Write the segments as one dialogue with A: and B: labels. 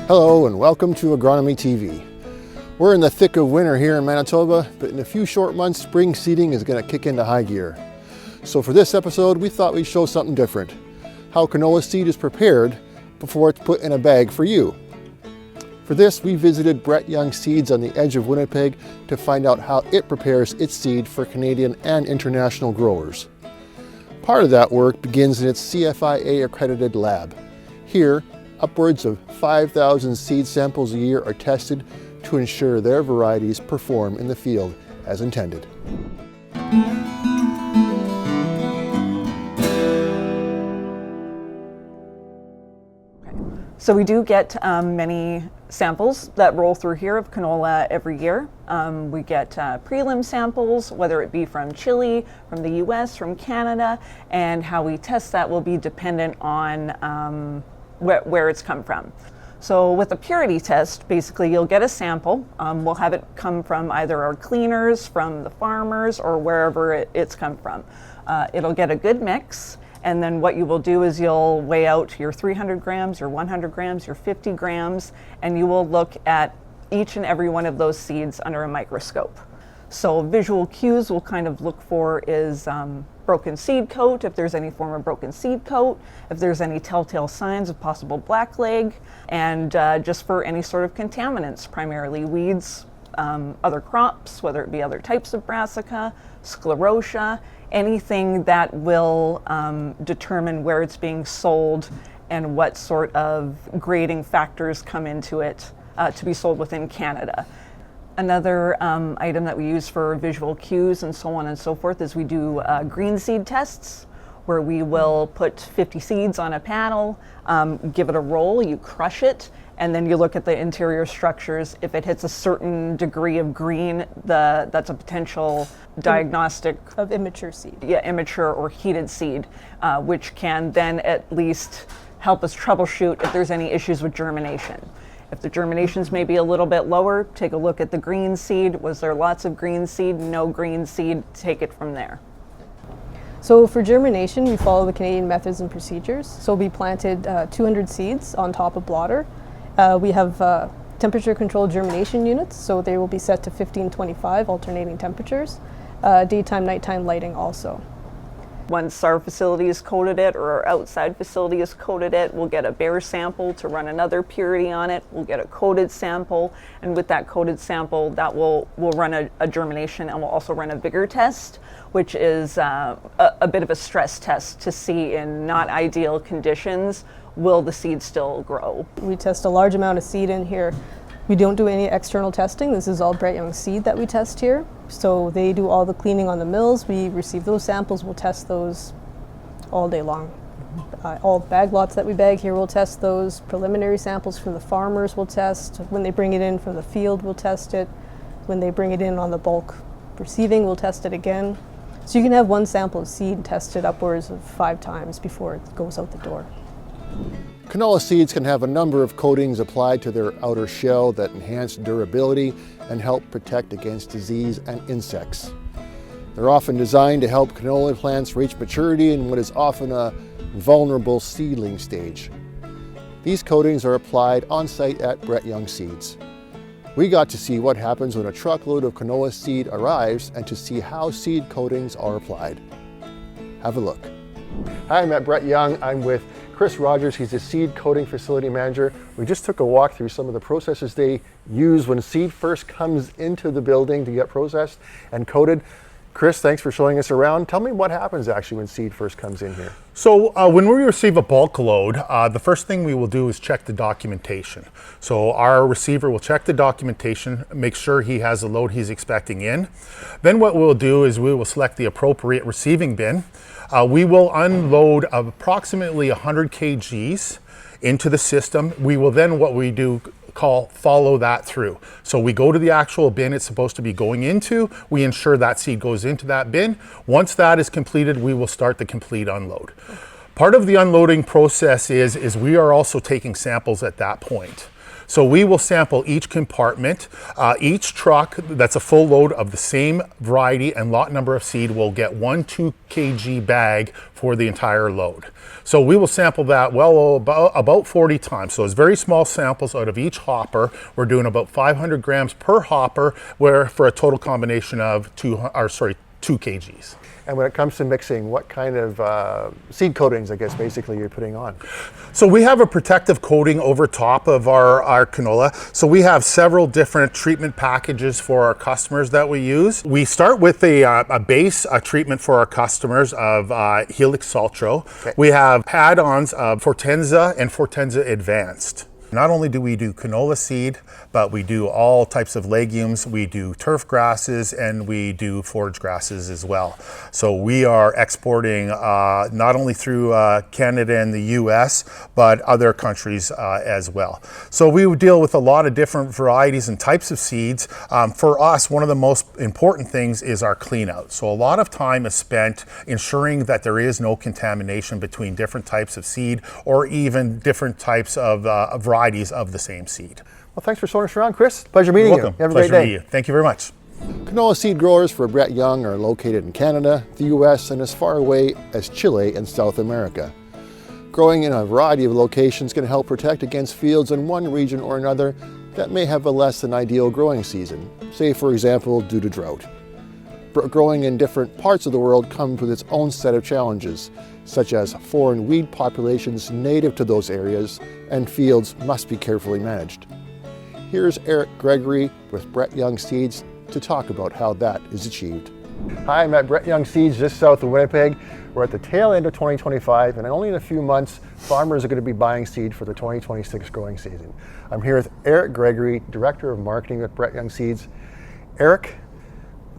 A: Hello and welcome to Agronomy TV. We're in the thick of winter here in Manitoba, but in a few short months, spring seeding is going to kick into high gear. So for this episode, we thought we'd show something different. How canola seed is prepared before it's put in a bag for you. For this, we visited BrettYoung Seeds on the edge of Winnipeg to find out how it prepares its seed for Canadian and international growers. Part of that work begins in its CFIA accredited lab. Here, upwards of 5,000 seed samples a year are tested to ensure their varieties perform in the field as intended.
B: So we do get many samples that roll through here of canola every year. We get prelim samples, whether it be from Chile, from the US, from Canada, and how we test that will be dependent on where it's come from. So with a purity test, basically you'll get a sample. We'll have it come from either our cleaners, from the farmers, or wherever it's come from. It'll get a good mix, and then what you will do is you'll weigh out your 300 grams, your 100 grams, your 50 grams, and you will look at each and every one of those seeds under a microscope. So visual cues we'll kind of look for is broken seed coat, if there's any form of broken seed coat, if there's any telltale signs of possible blackleg, and just for any sort of contaminants, primarily weeds, other crops, whether it be other types of brassica, sclerotia, anything that will determine where it's being sold and what sort of grading factors come into it to be sold within Canada. Another item that we use for visual cues and so on and so forth is we do green seed tests, where we will put 50 seeds on a panel, give it a roll, you crush it, and then you look at the interior structures. If it hits a certain degree of green, that's a potential diagnostic
C: of immature seed.
B: Yeah, immature or heated seed, which can then at least help us troubleshoot if there's any issues with germination. If the germinations may be a little bit lower, take a look at the green seed. Was there lots of green seed? No green seed, take it from there.
C: So for germination, we follow the Canadian methods and procedures. So we planted 200 seeds on top of blotter. We have temperature controlled germination units, so they will be set to 15-25 alternating temperatures. Daytime, nighttime lighting also.
B: Once our facility has coated it, or our outside facility has coated it, we'll get a bare sample to run another purity on it. We'll get a coated sample, and with that coated sample, that we'll run a germination, and we'll also run a vigor test, which is a bit of a stress test to see in not ideal conditions, will the seed still grow. We
C: test a large amount of seed in here. We don't do any external testing. This is all BrettYoung Seed that we test here. So they do all the cleaning on the mills. We receive those samples. We'll test those all day long. All bag lots that we bag here, we'll test those. Preliminary samples from the farmers we'll test. When they bring it in from the field, we'll test it. When they bring it in on the bulk receiving, we'll test it again. So you can have one sample of seed tested upwards of 5 times before it goes out the door.
A: Canola seeds can have a number of coatings applied to their outer shell that enhance durability and help protect against disease and insects. They're often designed to help canola plants reach maturity in what is often a vulnerable seedling stage. These coatings are applied on site at BrettYoung Seeds. We got to see what happens when a truckload of canola seed arrives and to see how seed coatings are applied. Have a look. Hi, I'm at BrettYoung. I'm with Chris Rogers. He's the seed coating facility manager. We just took a walk through some of the processes they use when seed first comes into the building to get processed and coated. Chris, thanks for showing us around. Tell me what happens actually when seed first comes in here.
D: So when we receive a bulk load, the first thing we will do is check the documentation. So our receiver will check the documentation, make sure he has the load he's expecting in. Then what we'll do is we will select the appropriate receiving bin. We will unload approximately 100 kgs into the system. We will then, what we do, follow that through. So we go to the actual bin it's supposed to be going into, we ensure that seed goes into that bin. Once that is completed, we will start the complete unload. Part of the unloading process is we are also taking samples at that point. So we will sample each compartment. Each truck that's a full load of the same variety and lot number of seed will get 1 2 kg bag for the entire load. So we will sample that about 40 times. So it's very small samples out of each hopper. We're doing about 500 grams per hopper, where for a total combination of 2 kgs.
A: And when it comes to mixing, what kind of seed coatings, I guess, basically you're putting on?
D: So we have a protective coating over top of our canola. So we have several different treatment packages for our customers that we use. We start with a base treatment for our customers of Helix Saltro. Okay. We have add-ons of Fortenza and Fortenza Advanced. Not only do we do canola seed, but we do all types of legumes, we do turf grasses, and we do forage grasses as well. So we are exporting not only through Canada and the US, but other countries as well. So we would deal with a lot of different varieties and types of seeds. For us, one of the most important things is our clean out. So a lot of time is spent ensuring that there is no contamination between different types of seed or even different types of varieties of the same seed.
A: Well, thanks for showing us around, Chris. Pleasure meeting you.
D: Welcome.
A: Have a great day.
D: Thank you very much.
A: Canola seed growers for BrettYoung are located in Canada, the US, and as far away as Chile and South America. Growing in a variety of locations can help protect against fields in one region or another that may have a less than ideal growing season, say for example due to drought. Growing in different parts of the world comes with its own set of challenges, such as foreign weed populations native to those areas, and fields must be carefully managed. Here's Eric Gregory with BrettYoung Seeds to talk about how that is achieved. Hi, I'm at BrettYoung Seeds just south of Winnipeg. We're at the tail end of 2025, and only in a few months, farmers are going to be buying seed for the 2026 growing season. I'm here with Eric Gregory, Director of Marketing at BrettYoung Seeds. Eric,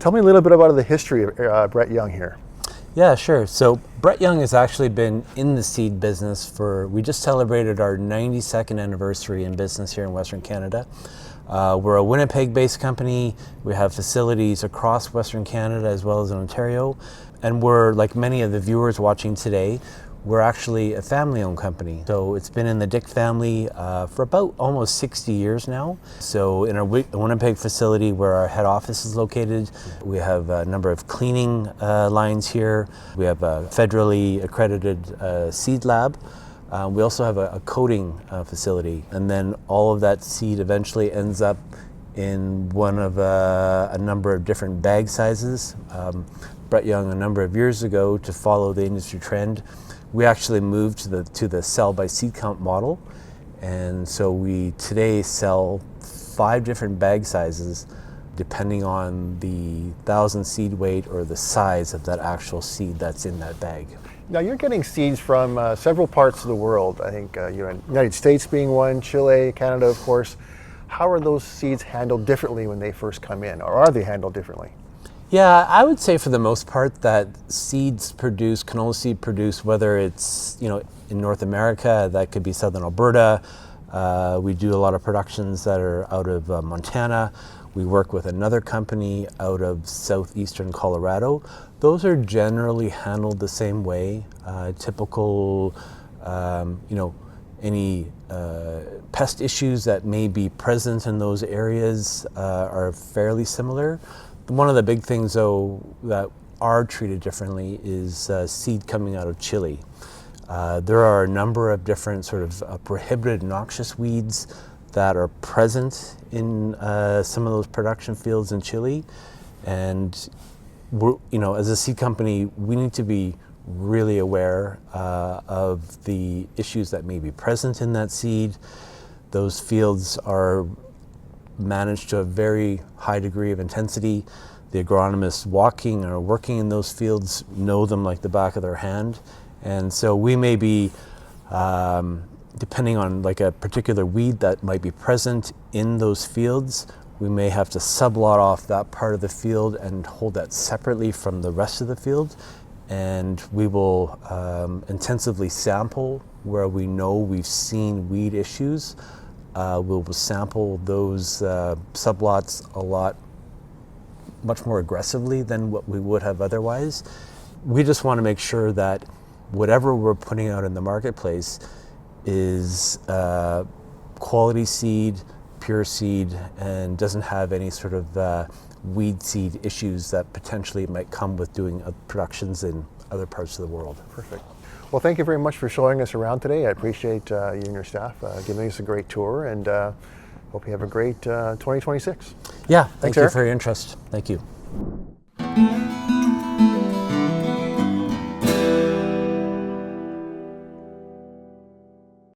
A: tell me a little bit about the history of BrettYoung here.
E: Yeah, sure. So BrettYoung has actually been in the seed business we just celebrated our 92nd anniversary in business here in Western Canada. We're a Winnipeg-based company. We have facilities across Western Canada as well as in Ontario. And we're, like many of the viewers watching today, we're actually a family-owned company. So it's been in the Dick family for about almost 60 years now. So in our Winnipeg facility where our head office is located, we have a number of cleaning lines here. We have a federally accredited seed lab. We also have a coating facility. And then all of that seed eventually ends up in one of a number of different bag sizes. BrettYoung, a number of years ago, to follow the industry trend, we actually moved to the sell by seed count model, and so we today sell 5 different bag sizes depending on the 1,000 seed weight or the size of that actual seed that's in that bag.
A: Now you're getting seeds from several parts of the world. I think United States being one, Chile, Canada, of course. How are those seeds handled differently when they first come in, or are they handled differently?
E: Yeah, I would say for the most part that canola seed produced, whether it's in North America, that could be southern Alberta. We do a lot of productions that are out of Montana. We work with another company out of southeastern Colorado. Those are generally handled the same way. Typical, any pest issues that may be present in those areas are fairly similar. One of the big things, though, that are treated differently is seed coming out of Chile. There are a number of different sort of prohibited noxious weeds that are present in some of those production fields in Chile, and as a seed company, we need to be really aware of the issues that may be present in that seed. Those fields are managed to a very high degree of intensity. The agronomists walking or working in those fields know them like the back of their hand. And so we may be, depending on like a particular weed that might be present in those fields, we may have to sublot off that part of the field and hold that separately from the rest of the field. And we will intensively sample where we know we've seen weed issues. We'll sample those sublots much more aggressively than what we would have otherwise. We just want to make sure that whatever we're putting out in the marketplace is quality seed, pure seed, and doesn't have any sort of weed seed issues that potentially might come with doing productions in other parts of the world.
A: Perfect. Well, thank you very much for showing us around today. I appreciate you and your staff giving us a great tour, and hope you have a great 2026.
E: Yeah, thank you
A: Eric.
E: for your interest. Thank you.